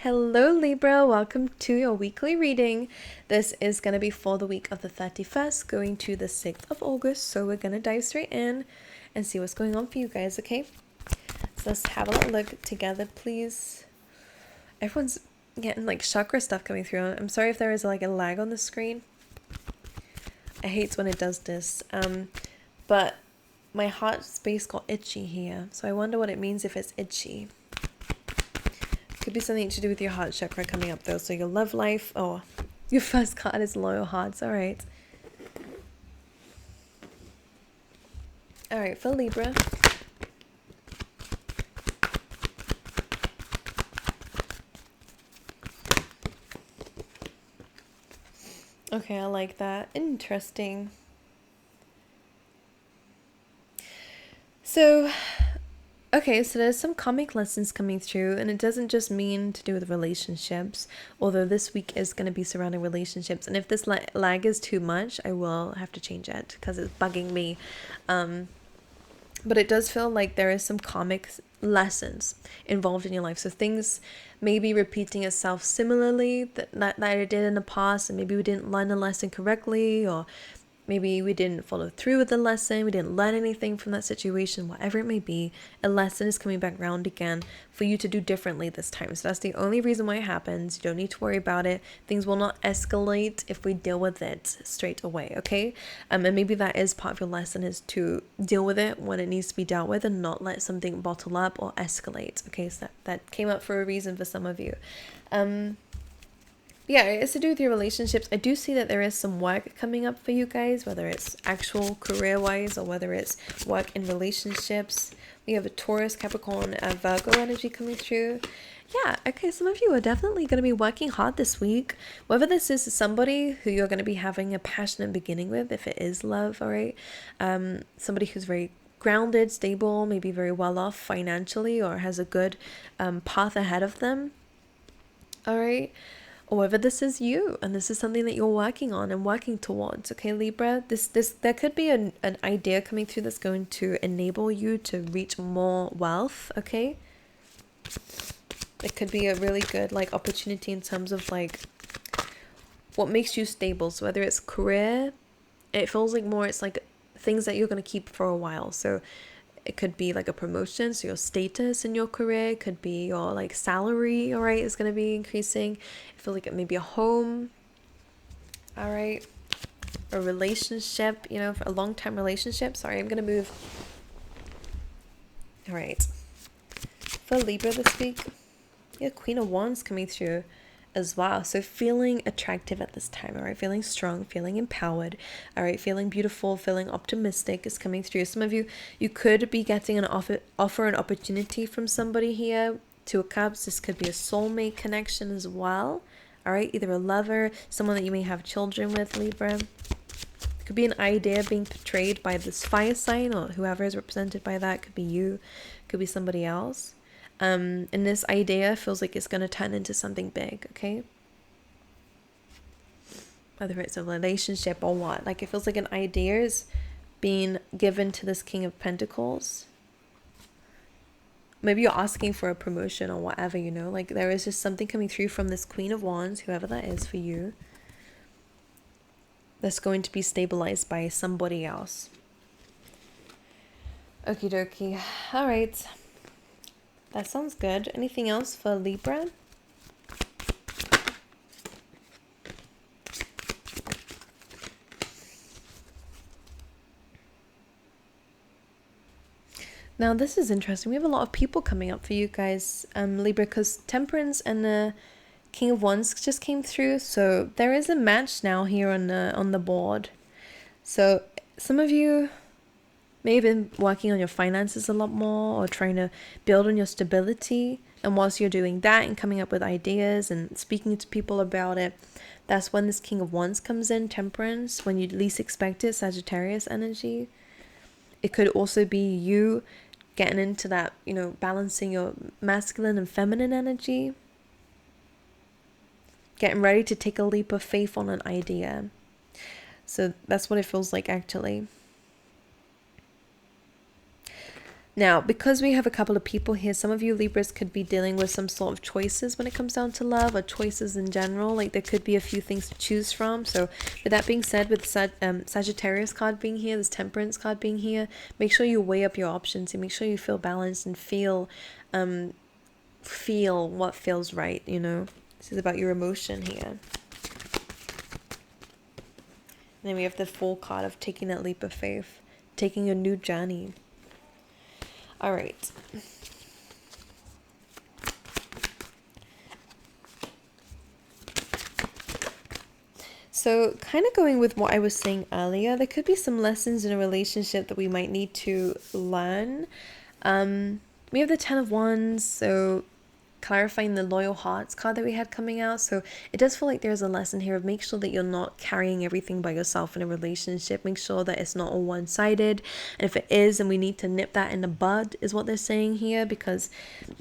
Hello Libra, welcome to your weekly reading. This is going to be for the week of the 31st going to the 6th of August. So we're going to dive straight in and see what's going on for you guys, okay? So let's have a little look together, please. Everyone's getting like chakra stuff coming through. I'm sorry if there is like a lag on the screen. I hate when it does this. But my heart space got itchy here. So I wonder what it means if it's itchy. Could be something to do with your heart chakra coming up though. So your love life. Oh, your first card is loyal hearts. All right. All right, for Libra. Okay, I like that. Interesting. So, okay, so there's some karmic lessons coming through, and it doesn't just mean to do with relationships, although this week is going to be surrounding relationships. And if this lag is too much, I will have to change it because it's bugging me. But it does feel like there is some karmic lessons involved in your life. So things may be repeating itself similarly that it did in the past, and maybe we didn't learn the lesson correctly, or maybe we didn't follow through with the lesson, we didn't learn anything from that situation, whatever it may be. A lesson is coming back round again for you to do differently this time. So that's the only reason why it happens. You don't need to worry about it. Things will not escalate if we deal with it straight away, okay? And maybe that is part of your lesson, is to deal with it when it needs to be dealt with and not let something bottle up or escalate, okay? So that came up for a reason for some of you. Yeah, it's to do with your relationships. I do see that there is some work coming up for you guys, whether it's actual career-wise or whether it's work in relationships. We have a Taurus, Capricorn, a Virgo energy coming through. Yeah, okay, some of you are definitely going to be working hard this week. Whether this is somebody who you're going to be having a passionate beginning with, if it is love, all right? Somebody who's very grounded, stable, maybe very well off financially, or has a good path ahead of them, all right? Or whether this is you and this is something that you're working on and working towards, okay, Libra? There could be an idea coming through that's going to enable you to reach more wealth, okay? It could be a really good like opportunity in terms of like what makes you stable. So whether it's career, it feels like more it's like things that you're going to keep for a while. So it could be like a promotion, so your status in your career. It could be your like salary, all right, is going to be increasing. I feel like it may be a home, all right, a relationship, you know, for a long-term relationship. Sorry, I'm going to move. All right, for Libra this week, yeah, Queen of Wands coming through as well. So feeling attractive at this time, all right, feeling strong, feeling empowered, all right, feeling beautiful, feeling optimistic is coming through. Some of you could be getting an offer an opportunity from somebody here. Two of Cups, this could be a soulmate connection as well, all right, either a lover, someone that you may have children with, Libra. It could be an idea being portrayed by this fire sign, or whoever is represented by that. Could be you, could be somebody else. And this idea feels like it's going to turn into something big, okay? Whether it's a relationship or what. Like, it feels like an idea is being given to this King of Pentacles. Maybe you're asking for a promotion or whatever, you know? Like, there is just something coming through from this Queen of Wands, whoever that is for you, that's going to be stabilized by somebody else. Okie dokie. All right. That sounds good. Anything else for Libra? Now this is interesting. We have a lot of people coming up for you guys, Libra, because Temperance and the King of Wands just came through. So there is a match now here on the board. So some of you may have been working on your finances a lot more, or trying to build on your stability. And whilst you're doing that and coming up with ideas and speaking to people about it, that's when this King of Wands comes in, Temperance, when you least expect it, Sagittarius energy. It could also be you getting into that, you know, balancing your masculine and feminine energy. Getting ready to take a leap of faith on an idea. So that's what it feels like, actually. Now, because we have a couple of people here, some of you Libras could be dealing with some sort of choices when it comes down to love, or choices in general. Like there could be a few things to choose from. So with that being said, with Sagittarius card being here, this Temperance card being here, make sure you weigh up your options and make sure you feel balanced and feel what feels right, you know. This is about your emotion here. And then we have the Fool card of taking that leap of faith, taking a new journey. All right. So kind of going with what I was saying earlier, there could be some lessons in a relationship that we might need to learn. We have the 10 of Wands, so clarifying the loyal hearts card that we had coming out. So it does feel like there's a lesson here of make sure that you're not carrying everything by yourself in a relationship. Make sure that it's not all one-sided, and if it is, then we need to nip that in the bud, is what they're saying here, because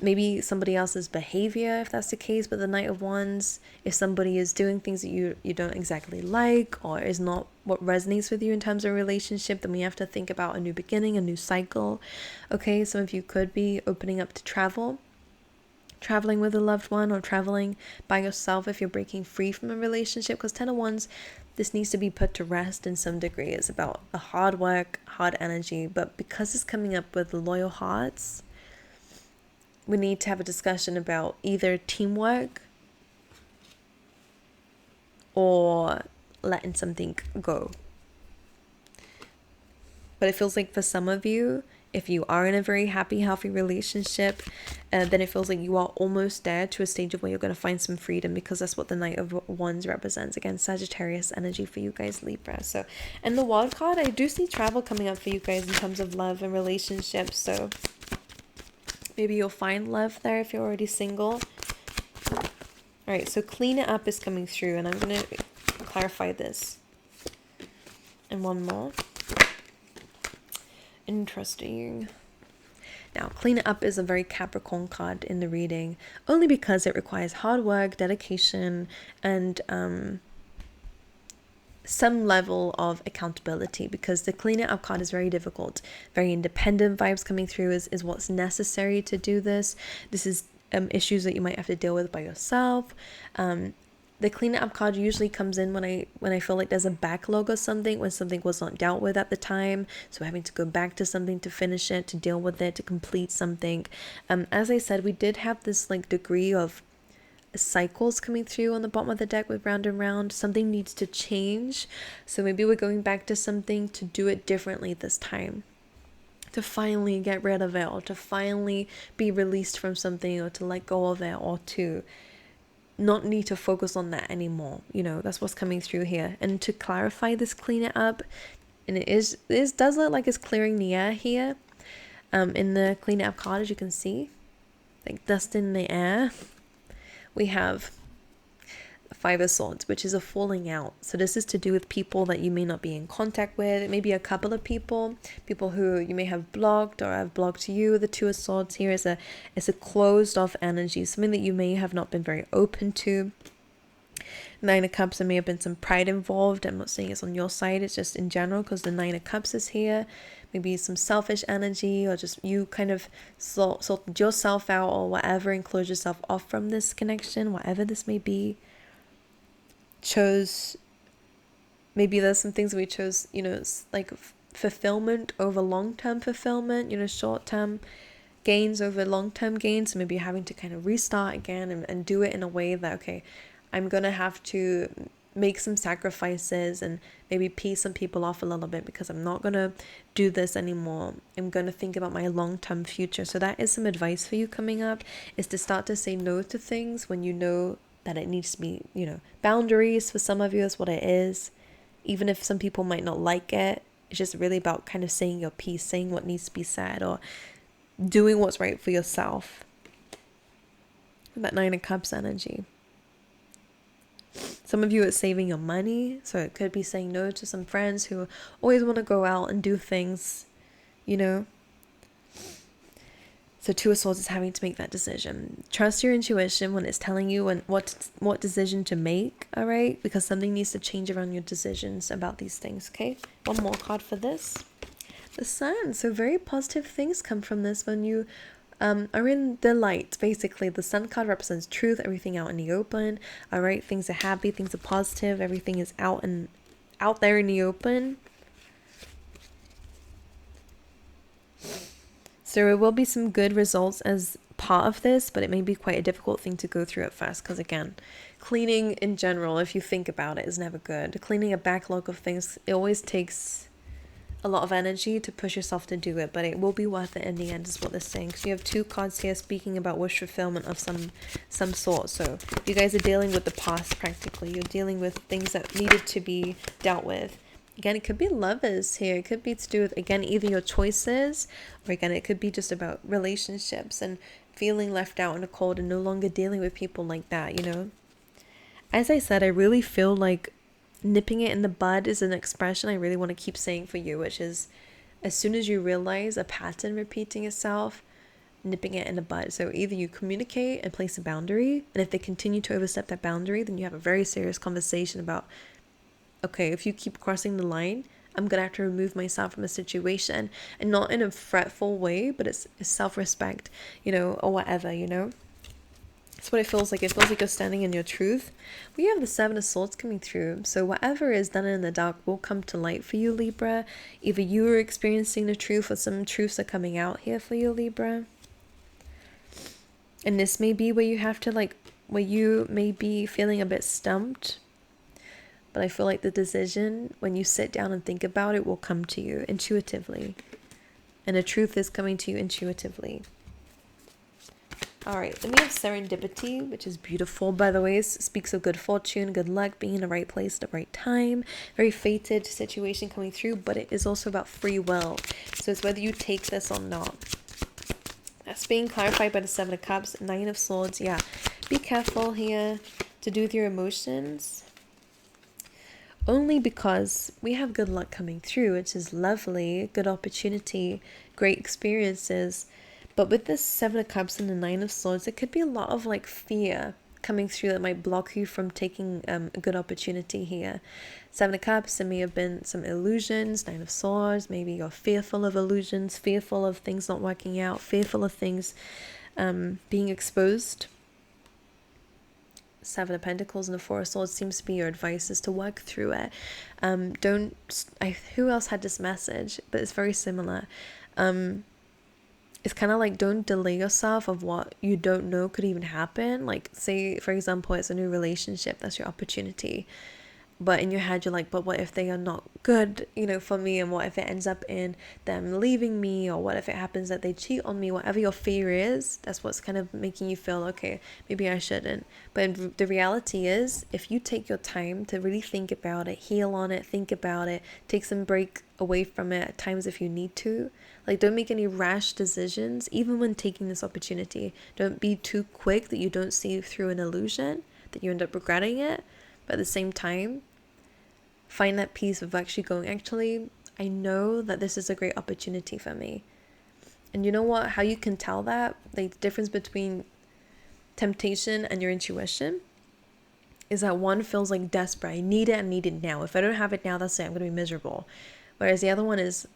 maybe somebody else's behavior, if that's the case. But the Knight of Wands, if somebody is doing things that you don't exactly like, or is not what resonates with you in terms of a relationship, then we have to think about a new beginning, a new cycle. Okay, some of you could be opening up to traveling with a loved one, or traveling by yourself if you're breaking free from a relationship, because 10 of Wands, this needs to be put to rest in some degree. It's about the hard work, hard energy, but because it's coming up with loyal hearts, we need to have a discussion about either teamwork or letting something go. But it feels like for some of you, if you are in a very happy, healthy relationship, then it feels like you are almost there to a stage of where you're going to find some freedom, because that's what the Knight of Wands represents. Again, Sagittarius energy for you guys, Libra. So, and the Wild card, I do see travel coming up for you guys in terms of love and relationships. So maybe you'll find love there if you're already single. All right, so clean it up is coming through, and I'm going to clarify this. And one more. Interesting. Now, clean it up is a very Capricorn card in the reading, only because it requires hard work, dedication, and some level of accountability, because the clean it up card is very difficult. Very independent vibes coming through is what's necessary to do this. This is issues that you might have to deal with by yourself. The clean it up card usually comes in when I feel like there's a backlog or something, when something was not dealt with at the time. So having to go back to something to finish it, to deal with it, to complete something. As I said, we did have this like degree of cycles coming through on the bottom of the deck with round and round. Something needs to change. So maybe we're going back to something to do it differently this time, to finally get rid of it, or to finally be released from something, or to let go of it, or to not need to focus on that anymore. You know, that's what's coming through here. And to clarify this, clean it up, and this does look like it's clearing the air here. In the clean it up card, as you can see, like dust in the air. We have Five of Swords, which is a falling out. So this is to do with people that you may not be in contact with. Maybe a couple of people who you may have blocked or have blocked you. The Two of Swords here is a closed off energy, something that you may have not been very open to. Nine of Cups, there may have been some pride involved. I'm not saying it's on your side, it's just in general, because the Nine of Cups is here. Maybe some selfish energy, or just you kind of sorted yourself out or whatever, and close yourself off from this connection, whatever this may be. Maybe there's some things we chose, you know, like fulfillment over long-term fulfillment, you know, short-term gains over long-term gains. So maybe you're having to kind of restart again and do it in a way that, okay, I'm gonna have to make some sacrifices and maybe pee some people off a little bit, because I'm not gonna do this anymore. I'm gonna think about my long-term future. So that is some advice for you coming up, is to start to say no to things when you know that it needs to be, you know, boundaries. For some of you, is what it is. Even if some people might not like it, it's just really about kind of saying your piece, saying what needs to be said, or doing what's right for yourself. That Nine of Cups energy. Some of you, it's saving your money. So it could be saying no to some friends who always want to go out and do things, you know. So Two of Swords is having to make that decision. Trust your intuition when it's telling you what decision to make, all right? Because something needs to change around your decisions about these things, okay? One more card for this. The sun. So very positive things come from this when you are in the light. Basically, the sun card represents truth, everything out in the open. All right, things are happy, things are positive, everything is out there in the open. So there will be some good results as part of this, but it may be quite a difficult thing to go through at first, because again, cleaning in general, if you think about it, is never good. Cleaning a backlog of things, it always takes a lot of energy to push yourself to do it, but it will be worth it in the end, is what they're saying. So you have two cards here speaking about wish fulfillment of some sort. So you guys are dealing with the past practically. You're dealing with things that needed to be dealt with. Again, it could be lovers here. It could be to do with, again, either your choices, or again, it could be just about relationships and feeling left out in the cold and no longer dealing with people like that, you know? As I said, I really feel like nipping it in the bud is an expression I really want to keep saying for you, which is as soon as you realize a pattern repeating itself, nipping it in the bud. So either you communicate and place a boundary, and if they continue to overstep that boundary, then you have a very serious conversation about, okay, if you keep crossing the line, I'm gonna have to remove myself from a situation, and not in a fretful way, but it's self-respect, you know, or whatever, you know. That's what it feels like. It feels like you're standing in your truth. We have the Seven of Swords coming through. So whatever is done in the dark will come to light for you, Libra. Either you are experiencing the truth, or some truths are coming out here for you, Libra. And this may be where you have to, like, where you may be feeling a bit stumped. But I feel like the decision, when you sit down and think about it, will come to you intuitively. And the truth is coming to you intuitively. All right, then we have serendipity, which is beautiful, by the way. It speaks of good fortune, good luck, being in the right place at the right time. Very fated situation coming through, but it is also about free will. So it's whether you take this or not. That's being clarified by the Seven of Cups, Nine of Swords. Yeah, be careful here to do with your emotions. Only because we have good luck coming through, which is lovely, good opportunity, great experiences. But with this Seven of Cups and the Nine of Swords, it could be a lot of like fear coming through that might block you from taking a good opportunity here. Seven of Cups, there may have been some illusions. Nine of Swords, maybe you're fearful of illusions, fearful of things not working out, fearful of things being exposed. Seven of Pentacles and the Four of Swords seems to be your advice is to work through it. Who else had this message? But it's very similar. It's kind of like, don't delay yourself of what you don't know could even happen. Like, say, for example, it's a new relationship. That's your opportunity. But in your head, you're like, but what if they are not good, you know, for me? And what if it ends up in them leaving me? Or what if it happens that they cheat on me? Whatever your fear is, that's what's kind of making you feel, okay, maybe I shouldn't. But the reality is, if you take your time to really think about it, heal on it, think about it, take some break away from it at times if you need to. Like, don't make any rash decisions, even when taking this opportunity. Don't be too quick that you don't see through an illusion, that you end up regretting it. But at the same time, find that piece of actually going, actually, I know that this is a great opportunity for me. And you know what? How you can tell that, like the difference between temptation and your intuition, is that one feels like desperate. I need it, I need it now. If I don't have it now, that's it. I'm going to be miserable. Whereas the other one is,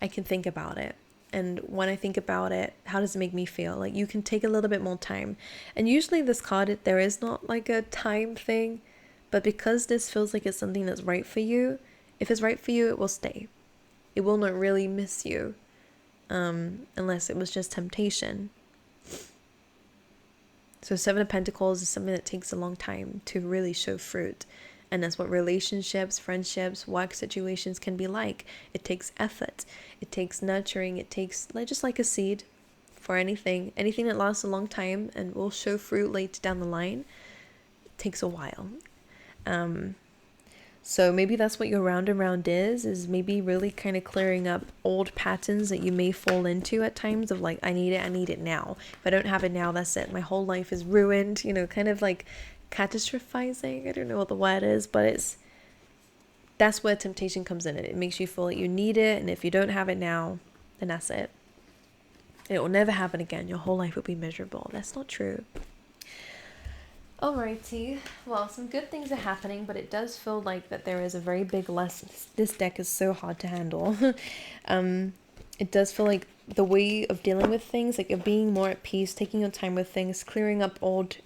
I can think about it. And when I think about it, how does it make me feel? Like, you can take a little bit more time. And usually this card, there is not like a time thing. But because this feels like it's something that's right for you, if it's right for you, it will stay. It will not really miss you. Unless it was just temptation. So Seven of Pentacles is something that takes a long time to really show fruit. And that's what relationships, friendships, work situations can be like. It takes effort. It takes nurturing. It takes, just like a seed for anything. Anything that lasts a long time and will show fruit later down the line, it takes a while. So maybe that's what your round and round is maybe really kind of clearing up old patterns that you may fall into at times of like, I need it now. If I don't have it now, that's it. My whole life is ruined, you know, kind of like catastrophizing. I don't know what the word is, but that's where temptation comes in. It makes you feel like you need it. And if you don't have it now, then that's it. It will never happen again. Your whole life will be miserable. That's not true. Alrighty, well, some good things are happening, but it does feel like that there is a very big lesson. This deck is so hard to handle. It does feel like the way of dealing with things, like you're being more at peace, taking your time with things, clearing up old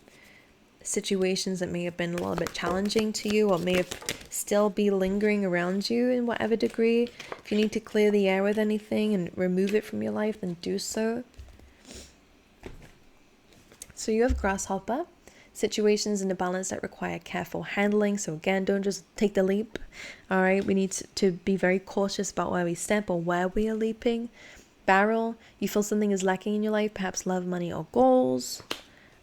situations that may have been a little bit challenging to you or may have still be lingering around you in whatever degree. If you need to clear the air with anything and remove it from your life, then do so. So you have Grasshopper, situations in the balance that require careful handling. So again, don't just take the leap. All right, we need to be very cautious about where we step or where we are leaping. Barrel, you feel something is lacking in your life, perhaps love, money, or goals.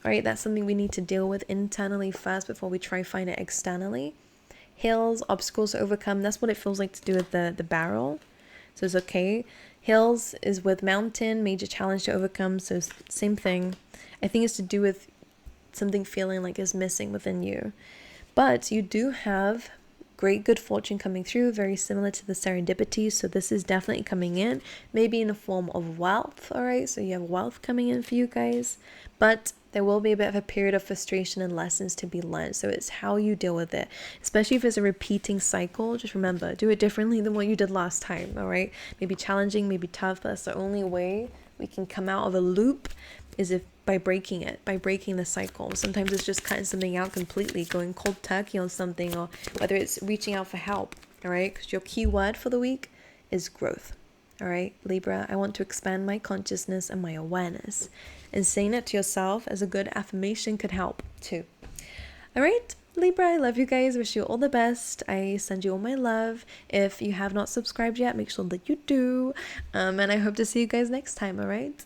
All right, that's something we need to deal with internally first before we try find it externally. Hills, obstacles to overcome. That's what it feels like to do with the barrel. So it's okay. Hills is with mountain, major challenge to overcome. So same thing. I think it's to do with something feeling like is missing within you. But you do have great good fortune coming through, very similar to the serendipity. So this is definitely coming in, maybe in a form of wealth. All right, so you have wealth coming in for you guys, but there will be a bit of a period of frustration and lessons to be learned. So it's how you deal with it, especially if it's a repeating cycle. Just remember, do it differently than what you did last time. All right, maybe challenging, maybe tough. That's the only way we can come out of a loop, is if by breaking it, by breaking the cycle. Sometimes it's just cutting something out completely, going cold turkey on something, or whether it's reaching out for help. All right, because your key word for the week is growth. All right, Libra, I want to expand my consciousness and my awareness, and saying it to yourself as a good affirmation could help too. All right, Libra, I love you guys. Wish you all the best. I send you all my love. If you have not subscribed yet, make sure that you do. And I hope to see you guys next time. All right.